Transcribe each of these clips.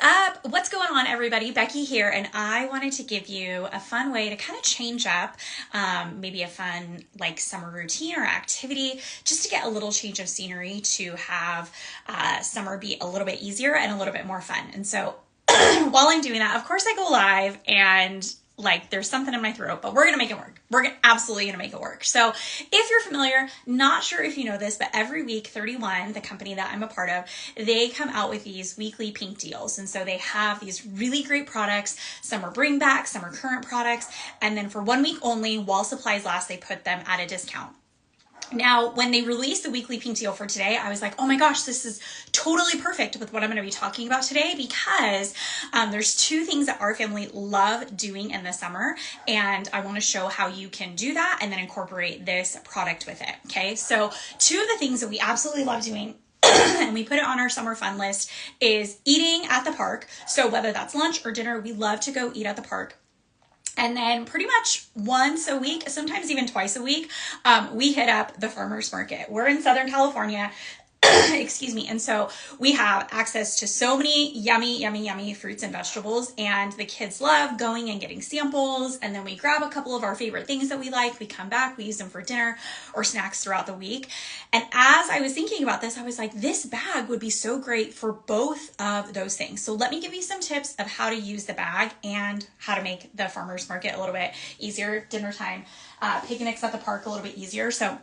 up? What's going on, everybody? Becky here, and I wanted to give you a fun way to kind of change up maybe a fun like summer routine or activity, just to get a little change of scenery to have summer be a little bit easier and a little bit more fun. And so while I'm doing that, of course I go live and like there's something in my throat, but we're going to make it work. We're absolutely going to make it work. So if you're familiar, not sure if you know this, but every week 31, the company that I'm a part of, they come out with these weekly pink deals. And so they have these really great products. Some are bring back, some are current products. And then for 1 week only, while supplies last, they put them at a discount. Now, when they released the weekly pink deal for today, I was like, oh my gosh, this is totally perfect with what I'm going to be talking about today, because there's two things that our family love doing in the summer, and I want to show how you can do that and then incorporate this product with it. Okay, so two of the things that we absolutely love doing and we put it on our summer fun list is eating at the park. So whether that's lunch or dinner, we love to go eat at the park. And then pretty much once a week, sometimes even twice a week, we hit up the farmer's market. We're in Southern California, excuse me. And so we have access to so many yummy fruits and vegetables, and the kids love going and getting samples. And then we grab a couple of our favorite things that we like. We come back, we use them for dinner or snacks throughout the week. And as I was thinking about this, I was like, this bag would be so great for both of those things. So let me give you some tips of how to use the bag and how to make the farmer's market a little bit easier, dinner time, picnics at the park a little bit easier. So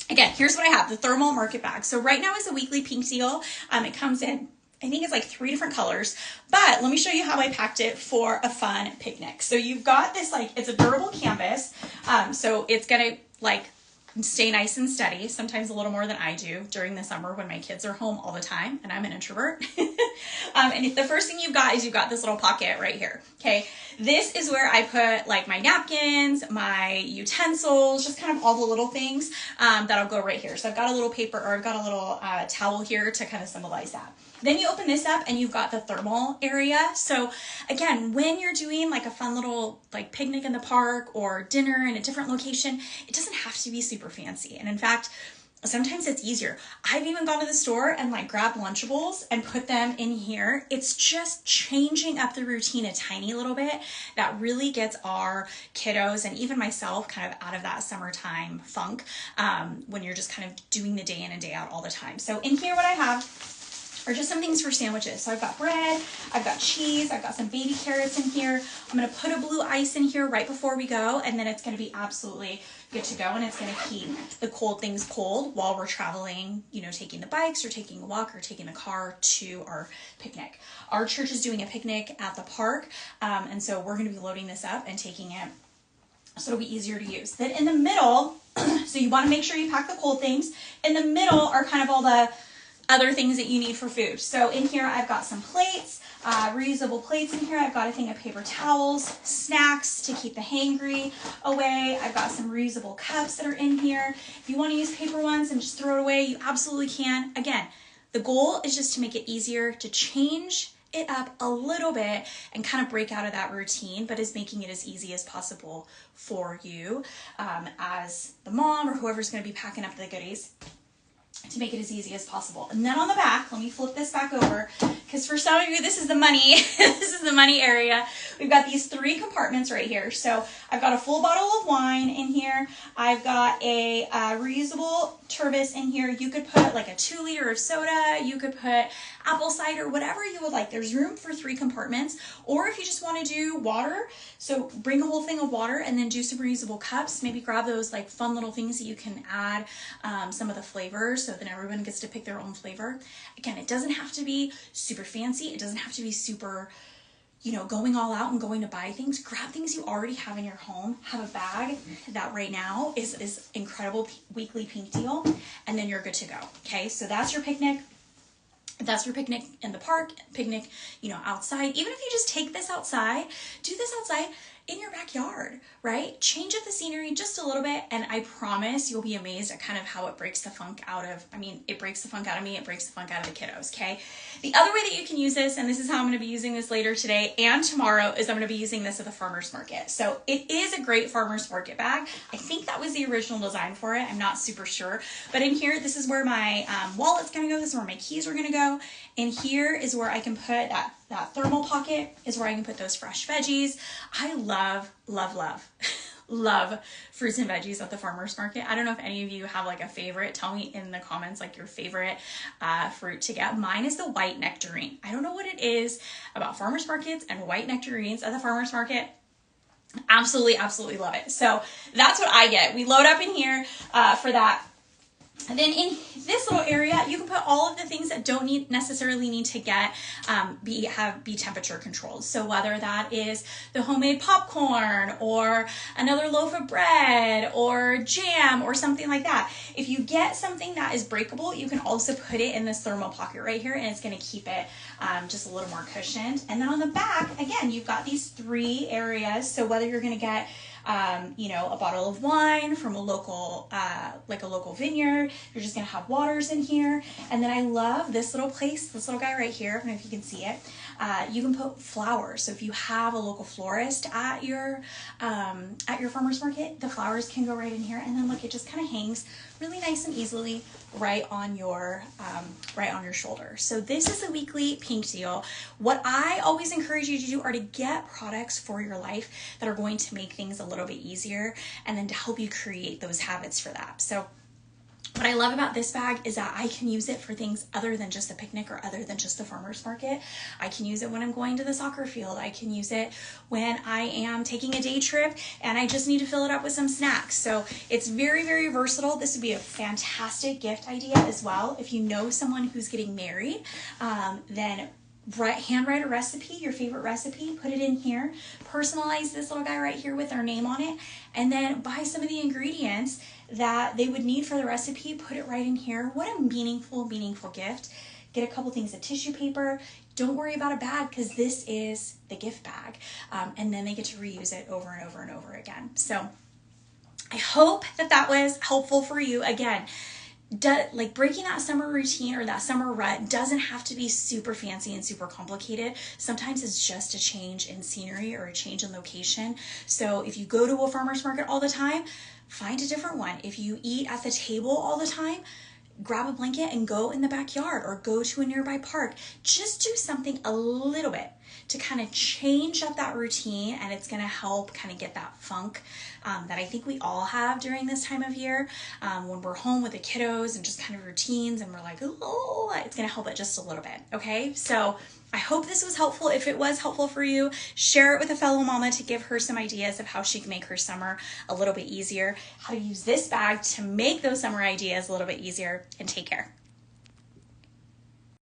again, here's what I have, the thermal market bag. So right now is a weekly pink deal. It comes in, I think it's like 3 different colors, but let me show you how I packed it for a fun picnic. So you've got this, like, it's a durable canvas. So it's gonna like stay nice and steady, sometimes a little more than I do during the summer when my kids are home all the time and I'm an introvert. And the first thing you've got is you've got this little pocket right here. Okay, this is where I put like my napkins, my utensils, just kind of all the little things that'll go right here. So I've got a little paper, or I've got a little towel here to kind of symbolize that. Then you open this up and you've got the thermal area. So again, when you're doing like a fun little like picnic in the park or dinner in a different location, it doesn't have to be super fancy. And in fact, sometimes it's easier. I've even gone to the store and like grabbed Lunchables and put them in here. It's just changing up the routine a tiny little bit that really gets our kiddos and even myself kind of out of that summertime funk when you're just kind of doing the day in and day out all the time. So in here, what I have are just some things for sandwiches. So I've got bread, I've got cheese, I've got some baby carrots in here. I'm gonna put a blue ice in here right before we go, and then it's gonna be absolutely good to go, and it's gonna keep the cold things cold while we're traveling, you know, taking the bikes or taking a walk or taking the car to our picnic. Our church is doing a picnic at the park, and so we're gonna be loading this up and taking it so it'll be easier to use. Then in the middle, so you wanna make sure you pack the cold things. In the middle are kind of all the other things that you need for food. So in here, I've got some plates, reusable plates in here. I've got a thing of paper towels, snacks to keep the hangry away. I've got some reusable cups that are in here. If you want to use paper ones and just throw it away, you absolutely can. Again, the goal is just to make it easier to change it up a little bit and kind of break out of that routine, but is making it as easy as possible for you as the mom or whoever's going to be packing up the goodies, to make it as easy as possible. And then on the back, let me flip this back over, because for some of you, this is the money. This is the money area. We've got these 3 compartments right here. So I've got a full bottle of wine in here. I've got a reusable turbis in here. You could put like a 2 liter of soda. You could put apple cider, whatever you would like. There's room for 3 compartments. Or if you just want to do water, so bring a whole thing of water and then do some reusable cups. Maybe grab those like fun little things that you can add some of the flavors, so then everyone gets to pick their own flavor. Again, it doesn't have to be super fancy. It doesn't have to be super, you know, going all out and going to buy things. Grab things you already have in your home. Have a bag that right now is incredible weekly pink deal, and then you're good to go. Okay, so that's your picnic. That's your picnic in the park, picnic, you know, outside. Even if you just take this outside, do this outside in your backyard, right? Change up the scenery just a little bit, and I promise you'll be amazed at kind of how it breaks the funk out of, I mean, it breaks the funk out of me, it breaks the funk out of the kiddos, okay? The other way that you can use this, and this is how I'm gonna be using this later today and tomorrow, is I'm gonna be using this at the farmer's market. So it is a great farmer's market bag. I think that was the original design for it. I'm not super sure. But in here, this is where my wallet's gonna go. This is where my keys are gonna go. go. And here is where I can put that thermal pocket is where I can put those fresh veggies. I love, love, love, love fruits and veggies at the farmer's market. I don't know if any of you have like a favorite. Tell me in the comments like your favorite fruit to get. Mine is the white nectarine. I don't know what it is about farmer's markets and white nectarines at the farmer's market. Absolutely, absolutely love it. So that's what I get. We load up in here for that. And then in this little area, you can put all of the things that don't necessarily need to get be temperature controlled. So whether that is the homemade popcorn or another loaf of bread or jam or something like that. If you get something that is breakable, you can also put it in this thermal pocket right here, and it's going to keep it just a little more cushioned. And then on the back, again, you've got these 3 areas. So whether you're going to get a bottle of wine from a local vineyard. You're just going to have waters in here. And then I love this little place, this little guy right here. I don't know if you can see it. You can put flowers. So if you have a local florist at your farmer's market, the flowers can go right in here. And then look, it just kind of hangs really nice and easily right on your shoulder. So this is the weekly pink deal. What I always encourage you to do are to get products for your life that are going to make things a little bit easier, and then to help you create those habits for that. So what I love about this bag is that I can use it for things other than just a picnic or other than just the farmer's market. I can use it when I'm going to the soccer field. I can use it when I am taking a day trip and I just need to fill it up with some snacks. So it's very, very versatile. This would be a fantastic gift idea as well. If you know someone who's getting married, then handwrite a recipe, your favorite recipe, put it in here, personalize this little guy right here with their name on it, and then buy some of the ingredients that they would need for the recipe, put it right in here. What a meaningful, meaningful gift. Get a couple things of tissue paper. Don't worry about a bag because this is the gift bag. And then they get to reuse it over and over and over again. So I hope that was helpful for you. Again, breaking that summer routine or that summer rut doesn't have to be super fancy and super complicated. Sometimes it's just a change in scenery or a change in location. So if you go to a farmer's market all the time, find a different one. If you eat at the table all the time, grab a blanket and go in the backyard or go to a nearby park. Just do something a little bit to kind of change up that routine, and it's going to help kind of get that funk that I think we all have during this time of year when we're home with the kiddos and just kind of routines, and we're like, oh, it's going to help it just a little bit. Okay, so I hope this was helpful. If it was helpful for you, share it with a fellow mama to give her some ideas of how she can make her summer a little bit easier, how to use this bag to make those summer ideas a little bit easier, and take care.